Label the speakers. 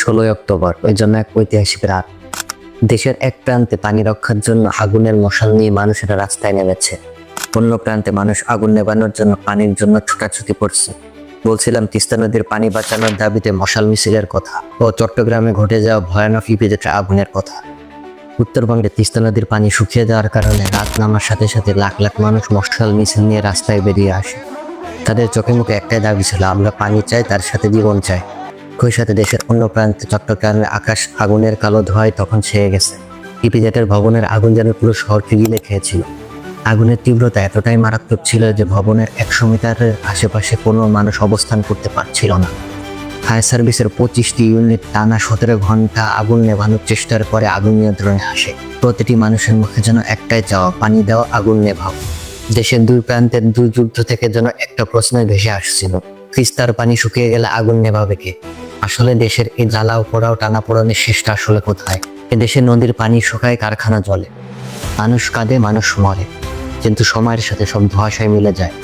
Speaker 1: 16 October, ওই জন্য এক ঐতিহাসিক রাত। দেশের এক প্রান্তে পানি রক্ষার জন্য আগুনের মশাল নিয়ে মানুষেরা রাস্তায় নেমেছে, অন্য প্রান্তে মানুষ আগুন নেভানোর জন্য পানির জন্য ছোটাছুটি করছে। বলছিলাম তিস্তা নদীর পানি বাঁচানোর দাবিতে মশাল মিছিলের কথা ও চট্টগ্রামে ঘটে যাওয়া ভয়ানক ইপিজেডে আগুনের কথা। উত্তরবঙ্গে তিস্তা নদীর পানি শুকিয়ে যাওয়ার কারণে রাত নামার সাথে সাথে লাখ লাখ মানুষ মশাল মিছিল নিয়ে রাস্তায় বেরিয়ে আসে। তাদের চোখে মুখে একটাই দাবি ছিল, আমরা পানি চাই, তার সাথে জীবন চাই। একই সাথে দেশের অন্য প্রান্তে চট্টগ্রামের আকাশ আগুনের কালো ধোঁয়ায় তখন ছেয়ে গেছে। ইপিজেডের ভবনের আগুন যেন পুরো শহরকে গিলে খেয়েছিল। আগুনের তীব্রতা এতটাই মারাত্মক ছিল যে ভবনের 100 মিটারের আশেপাশে কোনো মানুষ অবস্থান করতে পারছিল না। ফায়ার সার্ভিসের 25টি ইউনিট টানা 17 ঘন্টা আগুন নেভানোর চেষ্টার পরে আগুন নিয়ন্ত্রণে আসে। প্রতিটি মানুষের মুখে যেন একটাই চাওয়া, পানি দেওয়া, আগুন নেভাও। দেশের দুই প্রান্তের দুই যুদ্ধ থেকে যেন একটা প্রশ্নই ভেসে আসছিল, তিস্তার পানি শুকিয়ে গেলে আগুন নেভাবে কে? আসলে দেশের এই জ্বালাও পোড়াও টানাপোড়েনের শেষটা আসলে কোথায়? এ দেশের নদীর পানি শুকায়, কারখানা জ্বলে, মানুষ কাঁদে, মানুষ মরে, কিন্তু সময়ের সাথে সব ধোঁয়াশায় মিলে যায়।